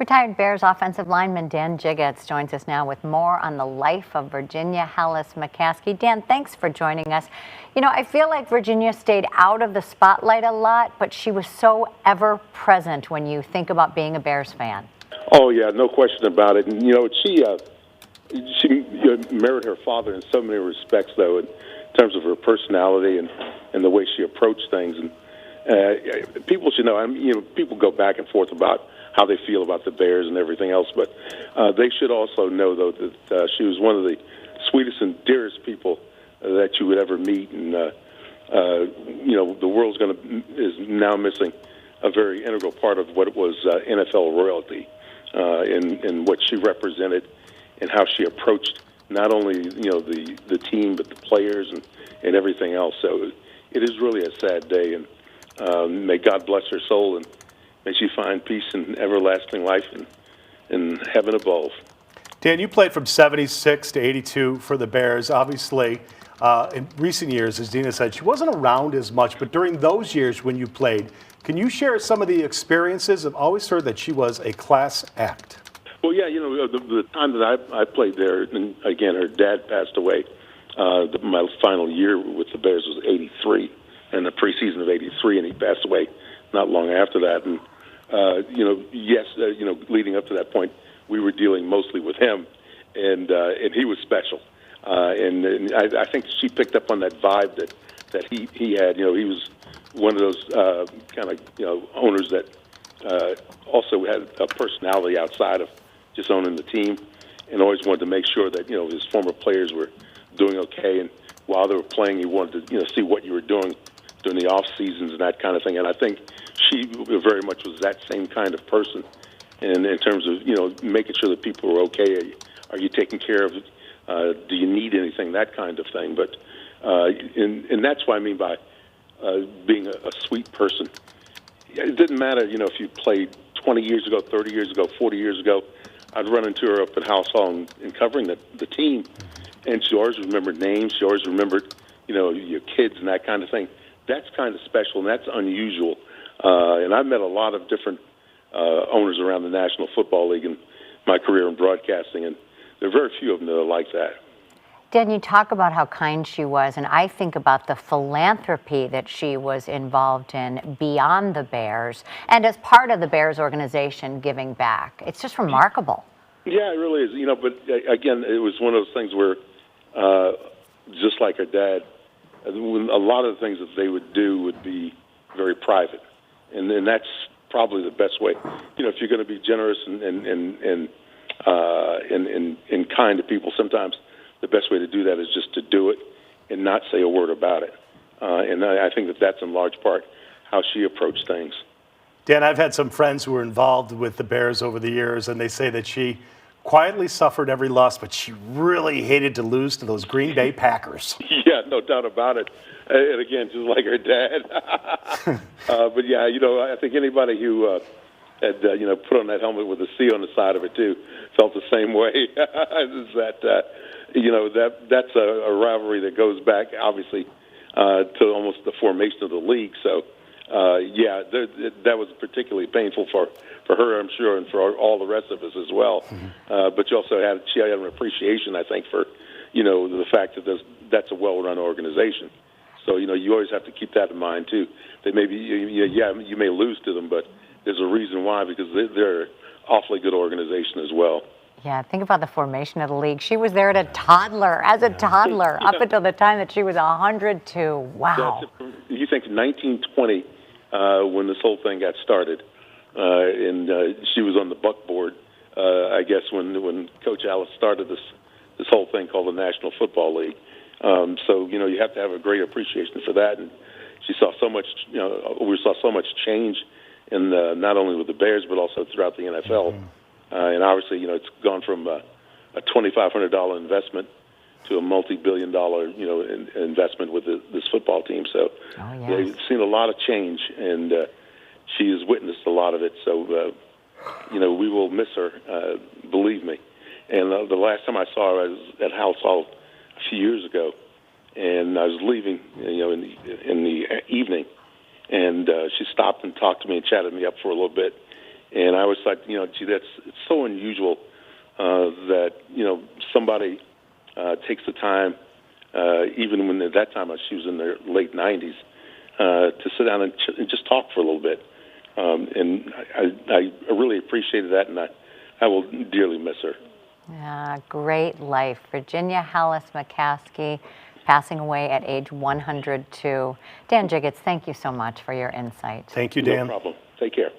Retired Bears offensive lineman Dan Jiggetts joins us now with more on the life of Virginia Hellas McCaskey. Dan, thanks for joining us. You know, I feel like Virginia stayed out of the spotlight a lot, but she was so ever present when you think about being a Bears fan. Oh, yeah, no question about it. And, you know, she married her father in so many respects, though, in terms of her personality and the way she approached things. And people should know, people go back and forth about how they feel about the Bears and everything else, but they should also know, though, that she was one of the sweetest and dearest people that you would ever meet. And, the world's is now missing a very integral part of what it was NFL royalty in what she represented and how she approached not only, the team, but the players and everything else. So it is really a sad day, and may God bless her soul, and may she find peace and everlasting life in heaven above. Dan, you played from 76 to 82 for the Bears. Obviously, in recent years, as Dina said, she wasn't around as much, but during those years when you played, can you share some of the experiences? I've always heard that she was a class act. Well, yeah, the time that I played there, and again, her dad passed away. My final year with the Bears was '83, and the preseason of '83, and he passed away not long after that. And leading up to that point, we were dealing mostly with him, and he was special. And I think she picked up on that vibe that he had. He was one of those owners that also had a personality outside of just owning the team, and always wanted to make sure that his former players were doing okay. And while they were playing, he wanted to see what you were doing during the off seasons and that kind of thing. And I think she very much was that same kind of person. And in terms of making sure that people were okay, are you taking care of? Do you need anything? That kind of thing. But and that's what I mean by being a sweet person. It didn't matter, if you played 20 years ago, 30 years ago, 40 years ago. I'd run into her up at House Hall and covering the team, and she always remembered names. She always remembered, your kids and that kind of thing. That's kind of special, and that's unusual. And I've met a lot of different owners around the National Football League in my career in broadcasting, and there are very few of them that are like that. Dan, you talk about how kind she was, and I think about the philanthropy that she was involved in beyond the Bears and as part of the Bears organization giving back. It's just remarkable. Yeah, it really is. But again, it was one of those things where, just like her dad, a lot of the things that they would do would be very private, and that's probably the best way. If you're going to be generous and kind to people, sometimes the best way to do that is just to do it and not say a word about it. And I think that that's in large part how she approached things. Dan, I've had some friends who were involved with the Bears over the years, and they say that she quietly suffered every loss, but she really hated to lose to those Green Bay Packers. Yeah, no doubt about it. And again, just like her dad. But yeah, I think anybody who had put on that helmet with a C on the side of it too felt the same way. Is that that's a rivalry that goes back obviously to almost the formation of the league. So that was particularly painful for her, I'm sure, and for all the rest of us as well. Mm-hmm. But she had an appreciation, I think, for the fact that that's a well-run organization. So you always have to keep that in mind too. That maybe you may lose to them, but there's a reason why, because they're an awfully good organization as well. Yeah, think about the formation of the league. She was there as a toddler, up until the time that she was 102. Wow. You think 1920, when this whole thing got started, and she was on the buckboard, I guess, when Coach Alice started this whole thing called the National Football League. So you have to have a great appreciation for that. And she saw so much. We saw so much change in not only with the Bears but also throughout the NFL. Mm-hmm. And obviously, it's gone from a $2,500 investment to a multi-billion-dollar, investment with this football team. So they've seen a lot of change, and she has witnessed a lot of it. So, we will miss her, believe me. And the last time I saw her, I was at House Hall a few years ago, and I was leaving, in the evening, and she stopped and talked to me and chatted me up for a little bit. And I always thought, gee, it's so unusual that somebody takes the time, even when at that time she was in their late 90s, to sit down and just talk for a little bit. And I really appreciated that, and I will dearly miss her. Yeah, great life. Virginia Hallis McCaskey, passing away at age 102. Dan Jiggetts, thank you so much for your insight. Thank you, Dan. No problem. Take care.